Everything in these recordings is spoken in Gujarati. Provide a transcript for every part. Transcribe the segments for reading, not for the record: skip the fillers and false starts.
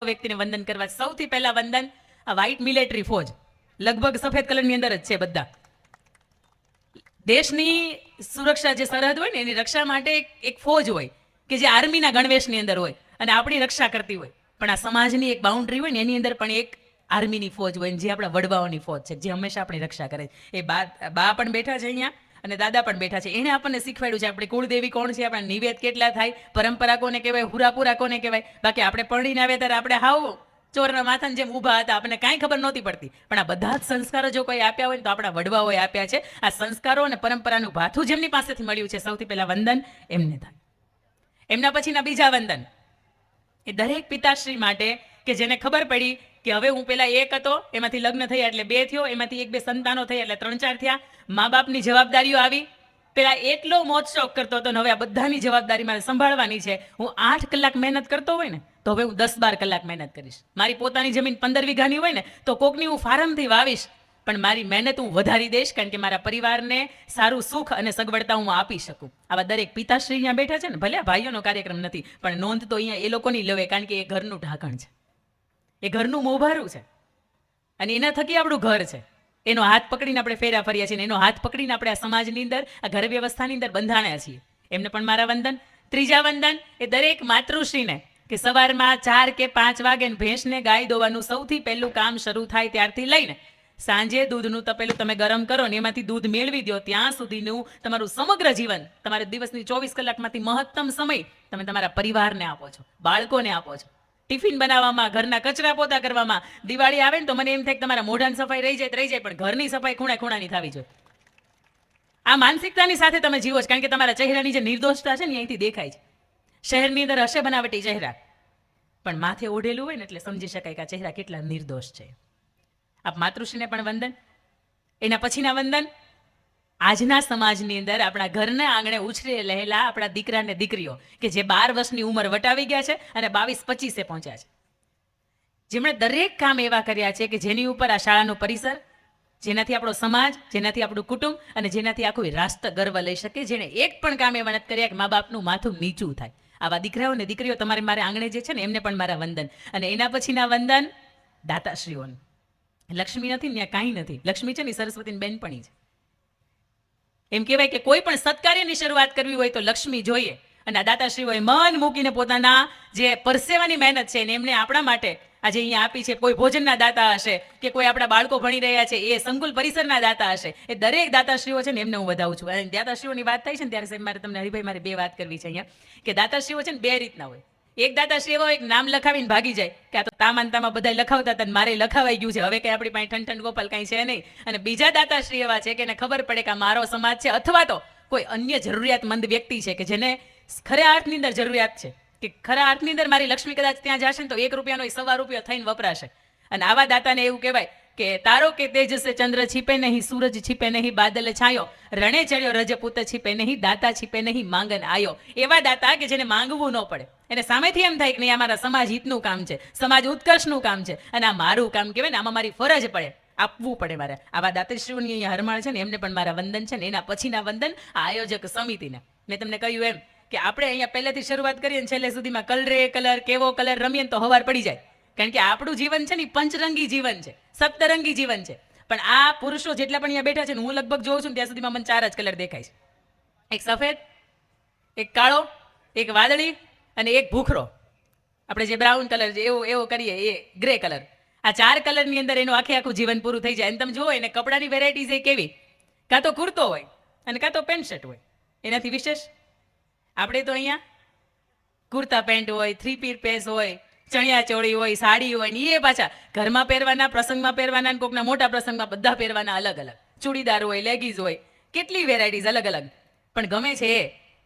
વ્યક્તિને વંદન કરવા. સૌથી પહેલા વંદન આ વ્હાઇટ મિલિટરી ફોજ, લગભગ સફેદ કલરની અંદર જ છે બધા. દેશની સુરક્ષા, જે સરહદ હોય ને એની રક્ષા માટે એક ફોજ હોય કે જે આર્મીના ગણવેશની અંદર હોય અને આપણી રક્ષા કરતી હોય. પણ આ સમાજની એક બાઉન્ડ્રી હોય ને એની અંદર પણ એક આર્મીની ફોજ હોય, જે આપણા વડવાઓની ફોજ છે, જે હંમેશા આપણી રક્ષા કરે છે. એ બા પણ બેઠા છે અહીંયા અને દાદા પણ બેઠા છે. એને આપણને શીખવાડ્યું છે આપણી કુળદેવી કોણ છે, આપણા નિવેદ કેટલા થાય, પરંપરા કોને કહેવાય, હુરાપુરા કોને કહેવાય. બાકી આપણે પરણીને આવ્યા ત્યારે આપણે હાવ ચોરના માથાની જેમ ઊભા હતા, આપણને કાંઈ ખબર નહોતી પડતી. પણ આ બધા જ સંસ્કારો જો કોઈ આપ્યા હોય ને તો આપણા વડવાઓએ આપ્યા છે. આ સંસ્કારો અને પરંપરાનું ભાથું જેમની પાસેથી મળ્યું છે, સૌથી પહેલા વંદન એમને થાય. એમના પછીના બીજા વંદન એ દરેક પિતાશ્રી માટે કે જેને ખબર પડી કે હવે હું પેલા એક હતો, એમાંથી લગ્ન થયા એટલે બે થયો, એમાંથી એક બે સંતાનો થયા એટલે 3-4 થયા, મા બાપની જવાબદારીઓ આવી. પેલા એટલો મોજ શોખ કરતો હતો ને હવે આ બધાની જવાબદારી મારે સંભાળવાની છે. હું 8 કલાક મહેનત કરતો હોય ને તો હવે હું 10-12 કલાક મહેનત કરીશ. મારી પોતાની જમીન 15 વીઘાની હોય ને તો કોકની હું ફાર્મથી વાવીશ, પણ મારી મહેનત હું વધારી દઈશ, કારણ કે મારા પરિવારને સારું સુખ અને સગવડતા હું આપી શકું. આવા દરેક પિતાશ્રી અહીંયા બેઠા છે ને, ભલે ભાઈઓનો કાર્યક્રમ નથી પણ નોંધ તો અહીંયા એ લોકોની લેવે, કારણ કે એ ઘરનું ઢાંકણ છે, એ ઘરનું મોભારું છે અને એના થકી આપણું ઘર છે. એનો હાથ પકડીને આપણે ફેરા ફર્યા છીએ, એનો હાથ પકડીને આપણે આ સમાજની અંદર, આ ઘર વ્યવસ્થાની અંદર બંધાણ્યા છીએ. એમને પણ મારા વંદન. ત્રીજા વંદન એ દરેક માતૃશ્રીને કે સવારમાં 4 કે 5 વાગે ભેંસને ગાય દોવાનું સૌથી પહેલું કામ શરૂ થાય ત્યારથી લઈને સાંજે દૂધનું તપેલું તમે ગરમ કરો ને એમાંથી દૂધ મેળવી દો ત્યાં સુધીનું તમારું સમગ્ર જીવન, તમારે દિવસની 24 કલાકમાંથી મહત્તમ સમય તમે તમારા પરિવારને આપો છો, બાળકોને આપો છો. ટિફિન બનાવવામાં, ઘરના કચરા પોતા કરવામાં. દિવાળી આવે ને તો મને એમ થાય કે તમારા મોઢાની સફાઈ રહી જાય, પણ ઘરની સફાઈ ખૂણાની થવી જોઈએ. આ માનસિકતાની સાથે તમે જીવો છો, કારણ કે તમારા ચહેરાની જે નિર્દોષતા છે ને અહીંથી દેખાય છે. શહેરની અંદર હશે બનાવટી ચહેરા, પણ માથે ઓઢેલું હોય ને એટલે સમજી શકાય કે આ ચહેરા કેટલા નિર્દોષ છે. આપ માતૃશ્રીને પણ વંદન. એના પછીના વંદન આજના સમાજની અંદર આપણા ઘરના આંગણે ઉછરે રહેલા આપણા દીકરા ને દીકરીઓ કે જે 12 વર્ષની ઉંમર વટાવી ગયા છે અને 22-25 પહોંચ્યા છે, જેમણે દરેક કામ એવા કર્યા છે કે જેની ઉપર આ શાળાનું પરિસર, જેનાથી આપણો સમાજ, જેનાથી આપણું કુટુંબ અને જેનાથી આખું રાષ્ટ્ર ગર્વ લઈ શકે. જેને એક પણ કામ એવા નથી કર્યા કે મા બાપનું માથું નીચું થાય. આવા દીકરાઓ ને દીકરીઓ તમારે મારે આંગણે જે છે ને એમને પણ મારા વંદન. અને એના પછીના વંદન દાતાશ્રીઓને. લક્ષ્મી નથી ત્યાં કાંઈ નથી. લક્ષ્મી છે ને સરસ્વતીની બેનપણી છે. એમ કહેવાય કે કોઈ પણ સત્કાર્યની શરૂઆત કરવી હોય તો લક્ષ્મી જોઈએ. અને આ દાતાશ્રીઓએ મન મૂકીને પોતાના જે પરસેવાની મહેનત છે ને એમને આપણા માટે આજે અહીંયા આપી છે. કોઈ ભોજનના દાતા હશે કે કોઈ આપણા બાળકો ભણી રહ્યા છે એ સંકુલ પરિસરના દાતા હશે. એ દરેક દાતાશ્રીઓ છે ને એમને હું વધાવું છું. અને દાતાશ્રીઓની વાત થાય છે ને ત્યારે સાહેબ મારે તમને હરિભાઈ મારે 2 વાત કરવી છે અહીંયા, કે દાતાશ્રીઓ છે ને 2 રીતના હોય. એક દાતાશ્રી એવો એક નામ લખાવીને ભાગી જાય કે આ તો તામાનતામાં બધા લખાવતા હતા, મારે લખાવાઈ ગયું છે, હવે કઈ આપણી પાસે ઠંઠન ગોપાલ કઈ છે નહીં. અને બીજા દાતાશ્રી એવા છે કે એને ખબર પડે કે મારો સમાજ છે અથવા તો કોઈ અન્ય જરૂરિયાતમંદ વ્યક્તિ છે કે જેને ખરા અર્થની અંદર જરૂરિયાત છે, કે ખરા અર્થની અંદર મારી લક્ષ્મી કદાચ ત્યાં જશે ને તો 1 રૂપિયાનો 1.25 રૂપિયા થઈને વપરાશે. અને આવા દાતાને એવું કહેવાય કે તારો કે તેજ સે ચંદ્ર છીપે નહીં, સૂરજ છીપે નહીં, બાદલ છાયો, રણે ચડ્યો રજપૂત છીપે નહીં, દાતા છીપે નહીં, માંગન આયો. એવા દાતા કે જેને માંગવું ન પડે, એને સામેથી એમ થાય કે નહીં આ મારા સમાજ હિતનું કામ છે, સમાજ ઉત્કર્ષનું કામ છે અને આ મારું કામ કહેવાય ને, આમાં મારી ફરજ પડે, આપવું પડે મારે. આવા દાતાશ્રીઓની અહીંયા હરમાળ છે ને એમને પણ મારા વંદન છે ને. એના પછીના વંદન આ આયોજક સમિતિને. મેં તમને કહ્યું એમ કે આપણે અહીંયા પહેલેથી શરૂઆત કરીએ ને છેલ્લે સુધીમાં કલર કેવો કલર રમીએ ને તો હવાર પડી જાય, કારણ કે આપણું જીવન છે ને પંચરંગી જીવન છે, સપ્તરંગી જીવન છે. પણ આ પુરુષો જેટલા પણ અહીંયા બેઠા છે ને હું લગભગ જોઉં છું ત્યાં સુધીમાં મને 4 જ કલર દેખાય છે. એક સફેદ, એક કાળો, એક વાદળી અને એક ભૂખરો. આપણે જે બ્રાઉન કલર છે એવો કરીએ એ ગ્રે કલર. આ 4 કલરની અંદર એનું આખું જીવન પૂરું થઈ જાય. અને તમે જુઓ એને કપડાની વેરાયટીઝ એ કેવી, કાં તો કુર્તો હોય અને કાં તો પેન્ટ શર્ટ હોય. એનાથી વિશેષ આપણે તો અહીંયા કુર્તા પેન્ટ હોય, 3-પીસ પેસ હોય, ચણિયા ચોળી હોય, સાડી હોય ને એ પાછા ઘરમાં પહેરવાના, પ્રસંગમાં પહેરવાના, કોકના મોટા પ્રસંગમાં બધા પહેરવાના અલગ અલગ. ચૂડીદાર હોય, લેગીઝ હોય, કેટલી વેરાયટીઝ અલગ અલગ. પણ ગમે છે એ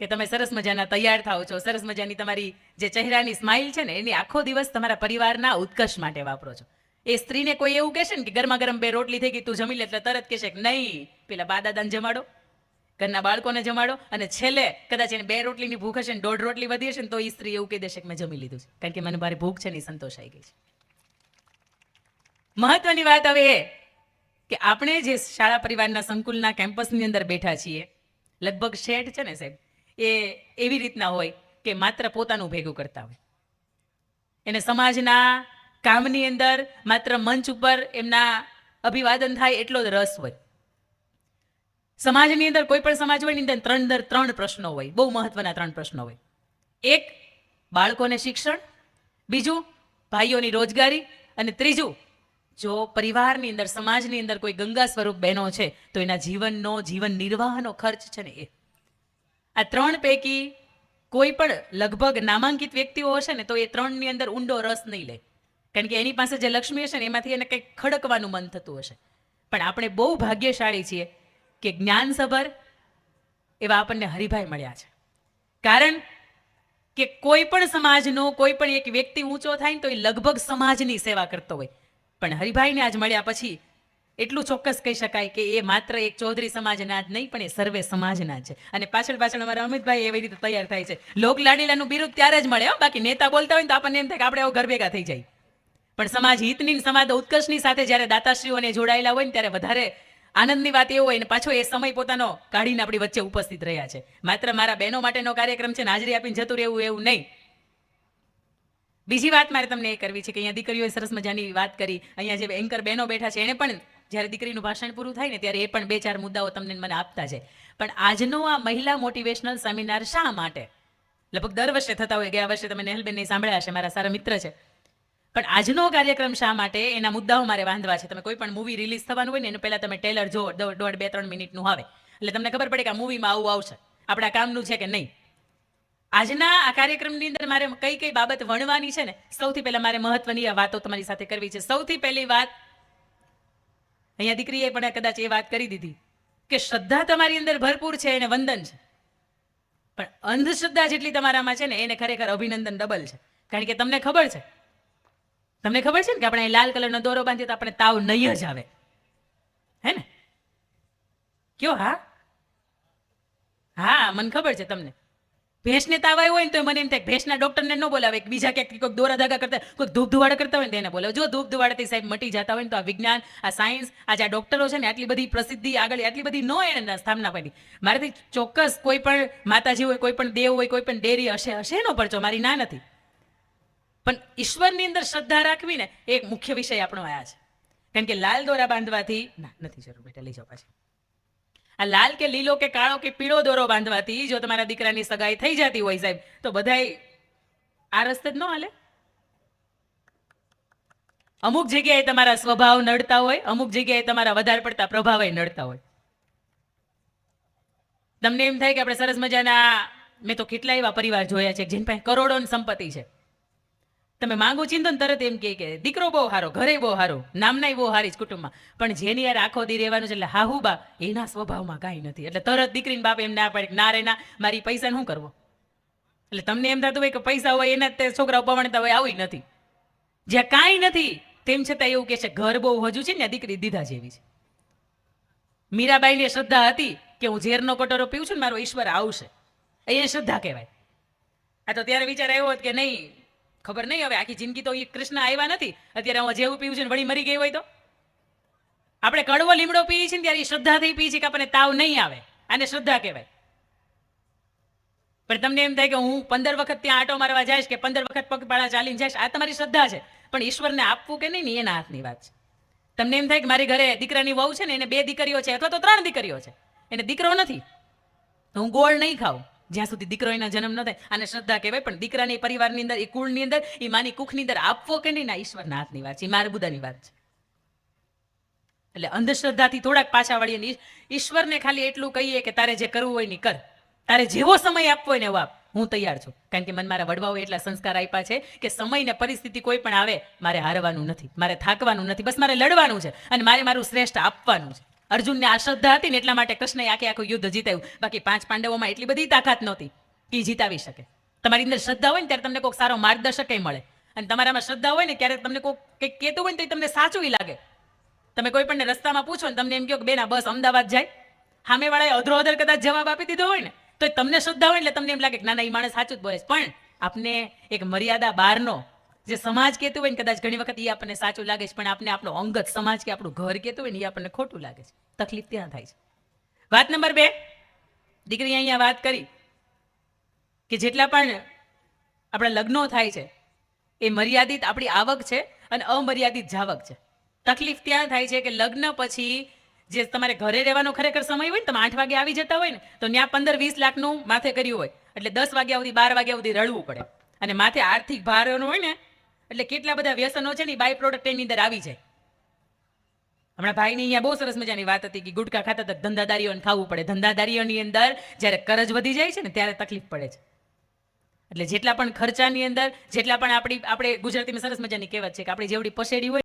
કે તમે સરસ મજાના તૈયાર થાઓ છો, સરસ મજાની તમારી જે ચહેરાની સ્માઇલ છે ને એની આખો દિવસ તમારા પરિવારના ઉત્કર્ષ માટે વાપરો છો. એ સ્ત્રીને કોઈ એવું કહેશે ને કે ગરમા ગરમ 2 રોટલી થઈ ગઈ તું જમી લે, એટલે તરત કહેશે કે નહીં પેલા બા દાદાને જમાડો, ઘરના બાળકોને જમાડો. અને છેલ્લે કદાચ એને 2 રોટલીની ભૂખ હશે ને 1.5 રોટલી વધી હશે ને તો એ સ્ત્રી એવું કહી દેશે કે મેં જમી લીધું છે, કારણ કે મને મારી ભૂખ છે ને સંતોષાઈ ગઈ છે. મહત્વની વાત હવે એ કે આપણે જે શાળા પરિવારના સંકુલના કેમ્પસની અંદર બેઠા છીએ, લગભગ શેઠ છે ને સાહેબ એ એવી રીતના હોય કે માત્ર પોતાનું ભેગું કરતા હોય. એને સમાજના કામની અંદર માત્ર મંચ ઉપર એમના અભિવાદન થાય એટલો જ રસ હોય. સમાજની અંદર કોઈ પણ સમાજ હોય ની અંદર ત્રણ પ્રશ્નો હોય, બહુ મહત્વના 3 પ્રશ્નો હોય. એક, બાળકોને શિક્ષણ, બીજું ભાઈઓની રોજગારી, અને ત્રીજું, જો પરિવારની અંદર સમાજની અંદર કોઈ ગંગા સ્વરૂપ બહેનો છે તો એના જીવન નિર્વાહનો ખર્ચ છે ને એ. આ 3 પૈકી કોઈ પણ લગભગ નામાંકિત વ્યક્તિઓ હશે ને તો એ 3ની અંદર ઊંડો રસ નહીં લે, કારણ કે એની પાસે જે લક્ષ્મી હશે ને એમાંથી એને કંઈક ખડકવાનું મન થતું હશે. પણ આપણે બહુ ભાગ્યશાળી છીએ કે જ્ઞાનસભર એવા આપણને હરિભાઈ મળ્યા છે. કારણ કે કોઈ પણ સમાજનો કોઈ પણ એક વ્યક્તિ ઊંચો થાય ને તો એ લગભગ સમાજની સેવા કરતો હોય. પણ હરિભાઈને આજ મળ્યા પછી એટલું ચોક્કસ કહી શકાય કે એ માત્ર એક ચૌધરી સમાજના જ નહીં પણ એ સર્વે સમાજના છે. અને પાછળ અમારા અમિતભાઈ એવી રીતે તૈયાર થાય છે. લોકલાડીલાનું બિરુદ ત્યારે જ મળે, બાકી નેતા બોલતા હોય ને તો આપણને એમ થાય કે આપણે આવું ઘર ભેગા થઈ જાય. પણ સમાજ હિતની, સમાજ ઉત્કર્ષની સાથે જ્યારે દાતાશ્રીઓને જોડાયેલા હોય ને ત્યારે વધારે આનંદની વાત એવું હોય ને પાછો એ સમય પોતાનો કાઢીને આપણી વચ્ચે ઉપસ્થિત રહ્યા છે. માત્ર મારા બહેનો માટેનો કાર્યક્રમ છે ને હાજરી આપીને જતું રહેવું એવું નહીં. બીજી વાત મારે તમને એ કરવી છે કે અહીંયા દીકરીઓએ સરસ મજાની વાત કરી, અહીંયા જે એન્કર બહેનો બેઠા છે એને પણ જ્યારે દીકરીનું ભાષણ પૂરું થાય ને ત્યારે એ પણ 2-4 મુદ્દાઓ તમને મને આપતા છે. પણ આજનો આ મહિલા મોટિવેશનલ સેમિનાર શા માટે? લગભગ દર વર્ષે થતા હોય, ગયા વર્ષે તમે નેહલબેનને સાંભળ્યા હશે, મારા સારા મિત્ર છે. પણ આજનો કાર્યક્રમ શા માટે, એના મુદ્દાઓ મારે વાંધવા છે. તમે કોઈ પણ મૂવી રિલીઝ થવાનું હોય ને એનું પહેલાં તમે ટેલર જો 1.5-2-3 મિનિટનું આવે એટલે તમને ખબર પડે કે આ મૂવીમાં આવું આવશે, આપણા કામનું છે કે નહીં. આજના આ કાર્યક્રમની અંદર મારે કઈ બાબત વણવાની છે ને, સૌથી પહેલા મારે મહત્વની આ વાતો તમારી સાથે કરવી છે. સૌથી પહેલી વાત, અહીંયા દીકરીએ પણ કદાચ એ વાત કરી દીધી કે શ્રદ્ધા તમારી અંદર ભરપૂર છે એને વંદન છે, પણ અંધશ્રદ્ધા જેટલી તમારામાં છે ને એને ખરેખર અભિનંદન ડબલ છે. કારણ કે તમને ખબર છે ને કે આપણે લાલ કલરનો દોરો બાંધીએ તો આપણે તાવ નહીં જ આવે, હે ને? કયો? હા, મને ખબર છે. તમને ભેંસને તાવ આવ્યો હોય ને તો મને એમ થાય ભેંસના ડોક્ટરને ન બોલાવે, બીજા ક્યાંક કોઈક દોરા ધાગા કરતા, કોઈક ધૂપ ધુવાડા કરતા હોય ને તેને બોલાવે. જો ધૂપ ધુવાડાથી સાહેબ મટી જતા હોય ને તો આ વિજ્ઞાન, આ સાયન્સ, આજે આ ડોક્ટરો છે ને આટલી બધી પ્રસિદ્ધિ આગળ આટલી બધી ન એને સ્થાપના કરી. મારાથી ચોક્કસ કોઈ પણ માતાજી હોય, કોઈ પણ દેવ હોય, કોઈ પણ ડેરી હશે એનો પરચો, મારી ના નથી. પણ ઈશ્વરની અંદર શ્રદ્ધા રાખવી ને એક મુખ્ય વિષય આપણો આયા છે. કારણ કે લાલ દોરા બાંધવાથી નથી જરૂર, બેટા લઈ જાઓ પાછી. આ લાલ કે લીલો કે કાળો કે પીળો દોરો બાંધવાથી જો તમારા દીકરાની સગાઈ થઈ જતી હોય સાહેબ તો બધાય આ રસ્તે જ ન હાલે. અમુક જગ્યાએ તમારા સ્વભાવ નડતા હોય, અમુક જગ્યાએ તમારા વધારે પડતા પ્રભાવ નડતા હોય. તમને એમ થાય કે આપણે સરસ મજાના, મેં તો કેટલા એવા પરિવાર જોયા છે જેની પાસે કરોડોની સંપત્તિ છે. તમે માંગો ચિંતન તરત એમ કે દીકરો બહુ સારો, ઘરે બહુ સારું, નામના બહુ સારી જ કુટુંબમાં, પણ જેની યાર આખો દી રહેવાનું છે એટલે હાહુબા એના સ્વભાવમાં કાંઈ નથી. એટલે તરત દીકરીને બાપ એમ ના પાડે ના રે ના, મારી પૈસા શું કરવો. એટલે તમને એમ થતું હોય કે પૈસા હોય એના તે છોકરાઓ પવણતા હોય, આવું નથી. જ્યાં કાંઈ નથી તેમ છતાં એવું કે છે ઘર બહુ હજુ છે ને દીકરી દીધા જેવી છે. મીરાબાઈને શ્રદ્ધા હતી કે હું ઝેરનો કટોરો પીવું છું ને મારો ઈશ્વર આવશે, એ શ્રદ્ધા કહેવાય. આ તો ત્યારે વિચાર આવ્યો હોત કે નહીં, ખબર નહીં હવે આખી જિંદગી તો એ કૃષ્ણ આવ્યા નથી, અત્યારે હું જેવું પીવું છું વળી મરી ગઈ હોય તો. આપણે કડવો લીમડો પીએ છીએ ત્યારે એ શ્રદ્ધાથી પીએ છીએ કે આપણને તાવ નહીં આવે, આને શ્રદ્ધા કહેવાય. પણ તમને એમ થાય કે હું 15 વખત ત્યાં આટો મારવા જઈશ કે 15 વખત પગપાળા ચાલીને જઈશ, આ તમારી શ્રદ્ધા છે. પણ ઈશ્વરને આપવું કે નહીં એના હાથની વાત છે. તમને એમ થાય કે મારી ઘરે દીકરાની વહુ છે ને એને 2 દીકરીઓ છે અથવા તો 3 દીકરીઓ છે, એને દીકરો નથી, તો હું ગોળ નહીં ખાઉં જ્યાં સુધી દીકરો એના જન્મ ન થાય. આને શ્રદ્ધા કહેવાય. પણ દીકરાની પરિવારની અંદર, એ કુળની અંદર, એ માની કુખની અંદર આપવો કે નહીં ના ઈશ્વરના હાથની વાત છે, એ મારા બુદ્ધાની વાત છે. એટલે અંધશ્રદ્ધાથી થોડાક પાછા વળીએ, ઈશ્વરને ખાલી એટલું કહીએ કે તારે જે કરવું હોય ને કર, તારે જેવો સમય આપવો હોય ને એવો આપ, હું તૈયાર છું. કારણ કે મને મારા વડવાઓએ એટલા સંસ્કાર આપ્યા છે કે સમય ને પરિસ્થિતિ કોઈ પણ આવે મારે હારવાનું નથી, મારે થાકવાનું નથી, બસ મારે લડવાનું છે અને મારે મારું શ્રેષ્ઠ આપવાનું છે. અર્જુનને આ શ્રદ્ધા હતી ને એટલા માટે કૃષ્ણએ આખું યુદ્ધ જીતાયું. બાકી 5 પાંડવોમાં એટલી બધી તાકાત નહોતી કે જીતાવી શકે. તમારી અંદર શ્રદ્ધા હોય ને ત્યારે તમને કોઈક સારો માર્ગદર્શક મળે, અને તમારામાં શ્રદ્ધા હોય ને ક્યારેક તમને કોઈ કંઈક કહેતું હોય ને તો તમને સાચું લાગે. તમે કોઈ પણ રસ્તામાં પૂછો ને તમને એમ કહો કે બેના બસ અમદાવાદ જાય, સામેવાળાએ અધરો અધર કદાચ જવાબ આપી દીધો હોય ને તો તમને શ્રદ્ધા હોય એટલે તમને એમ લાગે કે ના ના એ માણસ સાચું જ બોલે છે. પણ આપને એક મર્યાદા બહારનો જે સમાજ કહેતું હોય ને કદાચ ઘણી વખત એ આપણને સાચું લાગે છે, પણ આપણે આપણો અંગત સમાજ કે આપણું ઘર કહેતું હોય ને એ આપણને ખોટું લાગે છે. તકલીફ ત્યાં થાય છે. વાત નંબર 2, દીકરી અહીંયા વાત કરી કે જેટલા પણ આપણા લગ્નો થાય છે એ મર્યાદિત આપણી આવક છે અને અમર્યાદિત જાવક છે. તકલીફ ત્યાં થાય છે કે લગ્ન પછી જે તમારે ઘરે રહેવાનો ખરેખર સમય હોય ને, તમે 8 વાગે આવી જતા હોય ને, તો ત્યાં 15-20 લાખનું માથે કર્યું હોય એટલે 10 વાગ્યા સુધી 12 વાગ્યા સુધી રડવું પડે અને માથે આર્થિક ભાર હોય ને, એટલે કેટલા બધા વ્યસનો છે ને બાય પ્રોડક્ટ એની અંદર આવી જાય. હમણાં ભાઈની અહીંયા બહુ સરસ મજાની વાત હતી કે ગુટકા ખાતા તક ધંધાદારીઓને ખાવું પડે. ધંધાદારીઓની અંદર જ્યારે કરજ વધી જાય છે ને ત્યારે તકલીફ પડે છે. એટલે જેટલા પણ ખર્ચાની અંદર, જેટલા પણ આપણે ગુજરાતીમાં સરસ મજાની કહેવત છે કે આપણી જેવડી પસેડી હોય